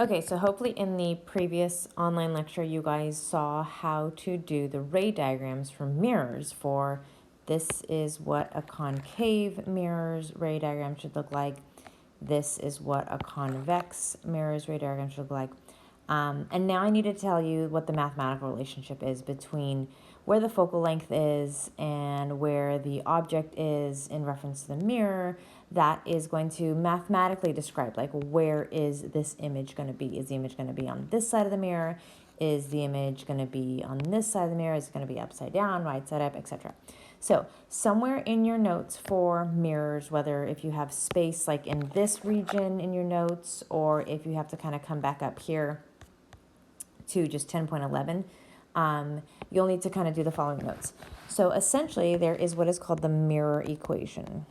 Okay, so hopefully in the previous online lecture, you guys saw how to do the ray diagrams for mirrors for this is what a concave mirror's ray diagram should look like. This is what a convex mirror's ray diagram should look like. And now I need to tell you what the mathematical relationship is between where the focal length is and where the object is in reference to the mirror. That is going to mathematically describe, like, where is this image going to be? Is the image going to be on this side of the mirror? Is the image going to be on this side of the mirror? Is it going to be upside down, right side up, etc.? So somewhere in your notes for mirrors, whether if you have space like in this region in your notes, or if you have to kind of come back up here to just 10.11, you'll need to kind of do the following notes. So essentially, there is what is called the mirror equation.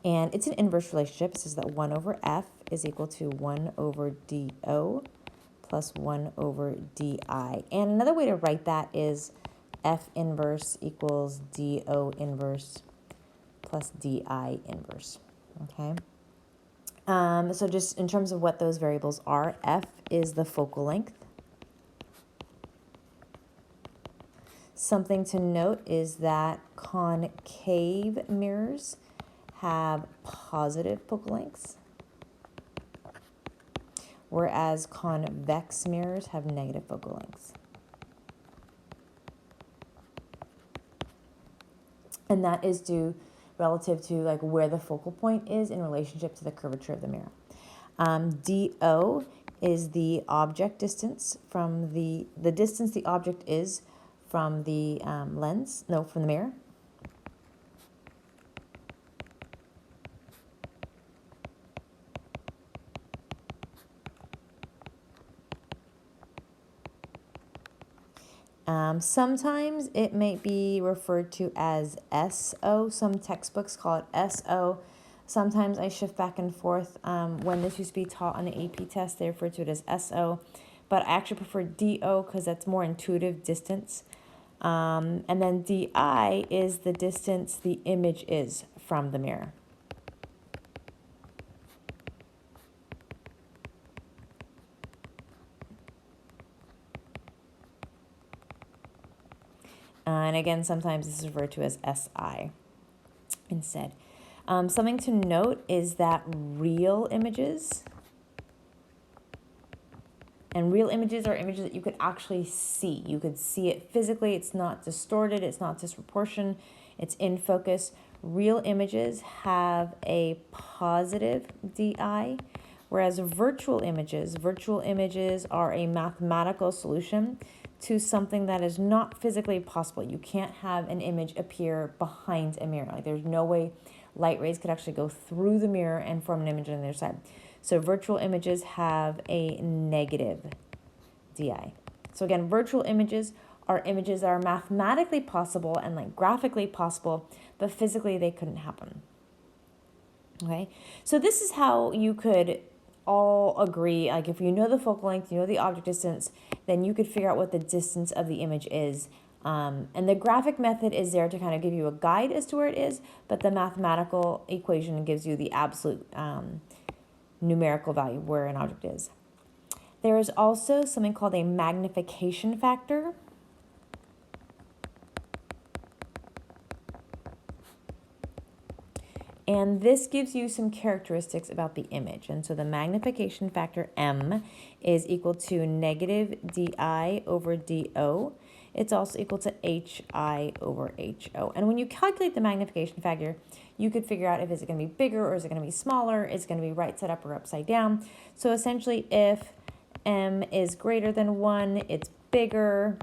And it's an inverse relationship. It says that 1 over f is equal to 1 over dO plus 1 over di. And another way to write that is f inverse equals dO inverse plus di inverse, okay? So just in terms of what those variables are, f is the focal length. Something to note is that concave mirrors have positive focal lengths, whereas convex mirrors have negative focal lengths. And that is due relative to like where the focal point is in relationship to the curvature of the mirror. DO is the object distance from the distance the object is from the from the mirror. Sometimes it may be referred to as SO. Some textbooks call it SO. Sometimes I shift back and forth. When this used to be taught on the AP test, they referred to it as SO. But I actually prefer DO because that's more intuitive distance. And then DI is the distance the image is from the mirror. And again, sometimes this is referred to as SI instead. Something to note is that real images, and real images are images that you could actually see. You could see it physically. It's not distorted. It's not disproportionate. It's in focus. Real images have a positive DI, whereas virtual images are a mathematical solution to something that is not physically possible. You can't have an image appear behind a mirror. Like there's no way light rays could actually go through the mirror and form an image on the other side. So virtual images have a negative DI. So again, virtual images are images that are mathematically possible and like graphically possible, but physically they couldn't happen. Okay, so this is how you could all agree, like if you know the focal length, you know the object distance, then you could figure out what the distance of the image is. And the graphic method is there to kind of give you a guide as to where it is, but the mathematical equation gives you the absolute numerical value where an object is. There is also something called a magnification factor. And this gives you some characteristics about the image. And so the magnification factor M is equal to negative DI over DO. It's also equal to HI over HO. And when you calculate the magnification factor, you could figure out if it's going to be bigger or is it going to be smaller, is it going to be right side up or upside down. So essentially if M is greater than 1, it's bigger.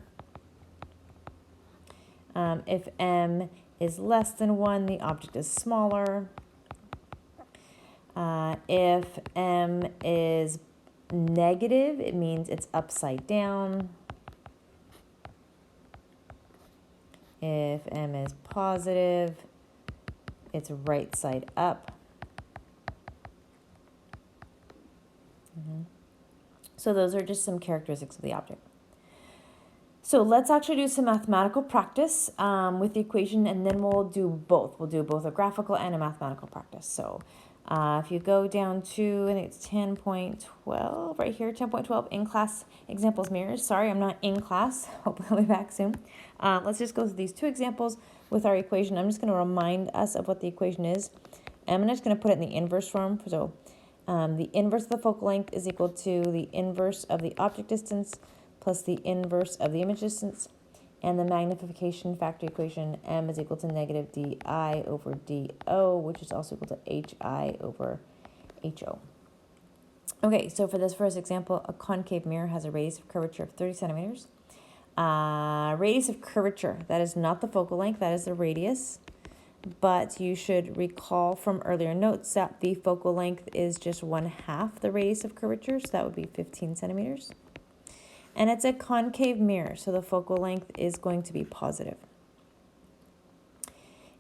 If M is less than 1, the object is smaller. If M is negative, it means it's upside down. If M is positive, it's right side up. So those are just some characteristics of the object. So let's actually do some mathematical practice with the equation, and then we'll do both. We'll do both a graphical and a mathematical practice. So If you go down to, I think it's 10.12 right here, 10.12 in class examples mirrors. Sorry, I'm not in class. Hopefully I'll be back soon. Let's just go through these two examples with our equation. I'm just going to remind us of what the equation is. I'm just going to put it in the inverse form. So the inverse of the focal length is equal to the inverse of the object distance plus the inverse of the image distance. And the magnification factor equation, m is equal to negative di over do, which is also equal to hi over ho. Okay, so for this first example, a concave mirror has a radius of curvature of 30 centimeters. Radius of curvature, that is not the focal length, that is the radius. But you should recall from earlier notes that the focal length is just 1/2 the radius of curvature, so that would be 15 centimeters. And it's a concave mirror, so the focal length is going to be positive.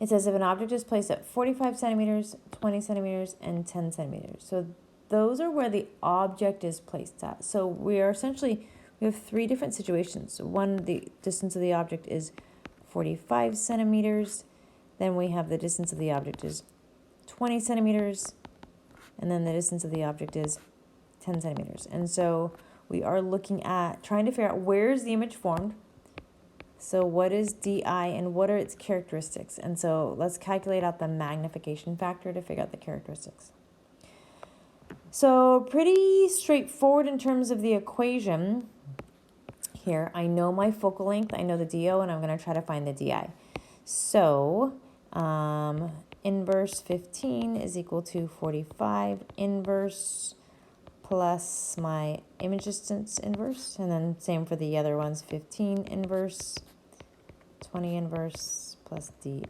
It says if an object is placed at 45 centimeters, 20 centimeters, and 10 centimeters. So those are where the object is placed at. So we have 3 different situations. One, the distance of the object is 45 centimeters. Then we have the distance of the object is 20 centimeters. And then the distance of the object is 10 centimeters. And so we are looking at trying to figure out where is the image formed. So what is di and what are its characteristics? And so let's calculate out the magnification factor to figure out the characteristics. So pretty straightforward in terms of the equation here. I know my focal length, I know the do, and I'm going to try to find the di. So inverse 15 is equal to 45 inverse plus my image distance inverse, and then same for the other ones, 15 inverse, 20 inverse plus di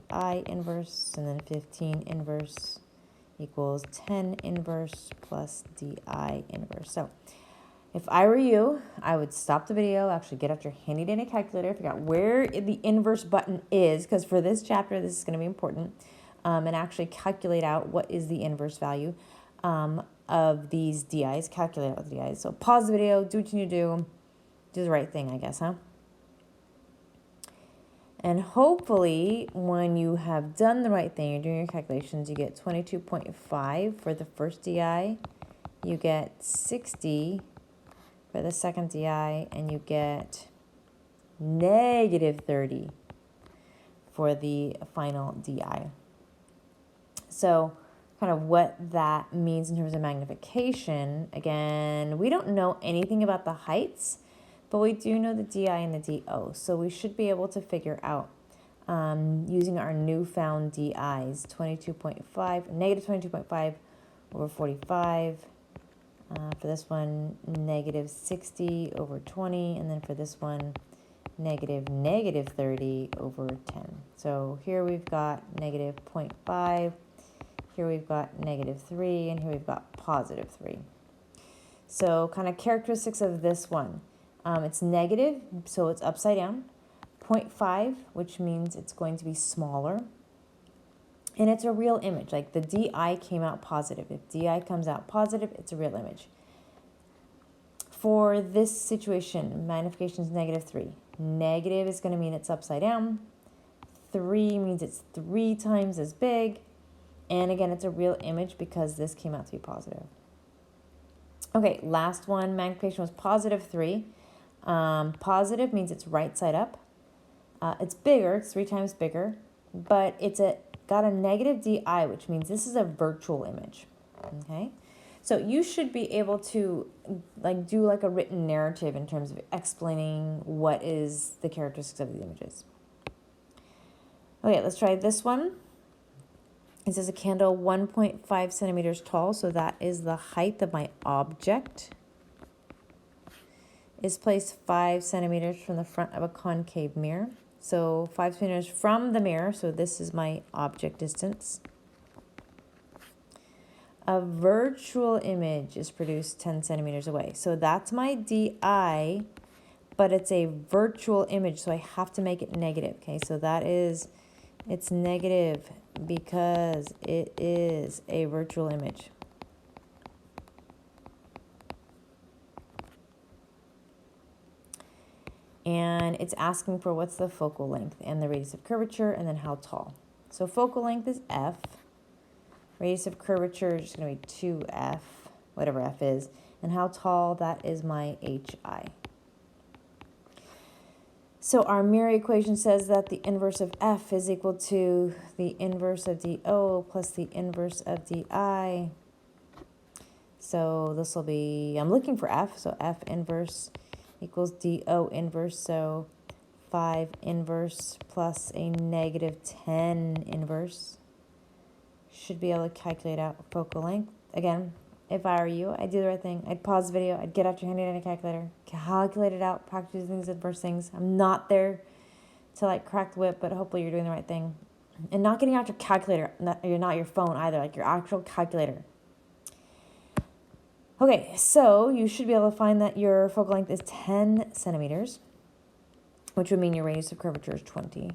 inverse, and then 15 inverse equals 10 inverse plus di inverse. So if I were you, I would stop the video, actually get out your handy dandy calculator, figure out where the inverse button is, because for this chapter this is going to be important, and actually calculate out what is the inverse value of these di's, calculate out the di's. So pause the video, do what you need to do the right thing, I guess, huh? And hopefully when you have done the right thing, you're doing your calculations, you get 22.5 for the first di, you get 60 for the second di, and you get negative 30 for the final di. So kind of what that means in terms of magnification. Again, we don't know anything about the heights, but we do know the di and the do. So we should be able to figure out using our newfound di's, 22.5, negative 22.5 over 45. For this one, negative 60 over 20. And then for this one, negative 30 over 10. So here we've got negative 0.5. Here we've got negative 3, and here we've got positive 3. So kind of characteristics of this one. It's negative, so it's upside down. 0.5, which means it's going to be smaller. And it's a real image, like the di came out positive. If di comes out positive, it's a real image. For this situation, magnification is negative 3. Negative is going to mean it's upside down. 3 means it's 3 times as big. And again, it's a real image because this came out to be positive. Okay, last one, magnification was positive 3. Positive means it's right side up. It's bigger, it's 3 times bigger, but it's got a negative di, which means this is a virtual image. Okay, so you should be able to do a written narrative in terms of explaining what is the characteristics of the images. Okay, let's try this one. It says a candle 1.5 centimeters tall, so that is the height of my object, is placed 5 centimeters from the front of a concave mirror. So 5 centimeters from the mirror, so this is my object distance. A virtual image is produced 10 centimeters away. So that's my di, but it's a virtual image, so I have to make it negative. Okay, so it's negative because it is a virtual image. And it's asking for what's the focal length and the radius of curvature and then how tall. So focal length is f. Radius of curvature is just going to be 2f, whatever f is. And how tall, that is my hi. So our mirror equation says that the inverse of f is equal to the inverse of dO plus the inverse of di. So this will be, I'm looking for f, so f inverse equals dO inverse, so 5 inverse plus a -10 inverse. Should be able to calculate out focal length. Again, if I were you, I'd do the right thing. I'd pause the video, I'd get out your handy dandy calculator, calculate it out, practice things, inverse things. I'm not there to like crack the whip, but hopefully you're doing the right thing. And not getting out your calculator, not your phone either, like your actual calculator. Okay, so you should be able to find that your focal length is 10 centimeters, which would mean your radius of curvature is 20.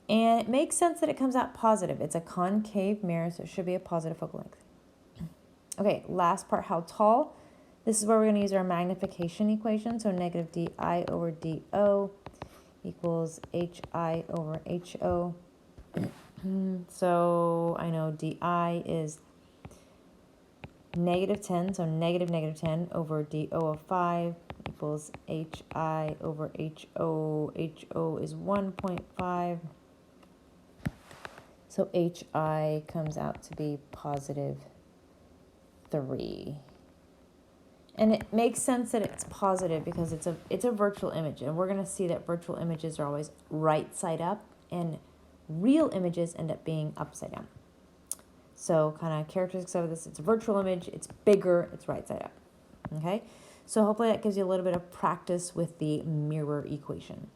And it makes sense that it comes out positive. It's a concave mirror, so it should be a positive focal length. Okay, last part, how tall? This is where we're going to use our magnification equation. So negative di over do equals hi over ho. So I know di is -10, so -10 over do of 5 equals hi over ho. Ho is 1.5. So hi comes out to be +3. And it makes sense that it's positive because it's a virtual image. And we're going to see that virtual images are always right side up and real images end up being upside down. So kind of characteristics of this, it's a virtual image, it's bigger, it's right side up. Okay? So hopefully that gives you a little bit of practice with the mirror equation.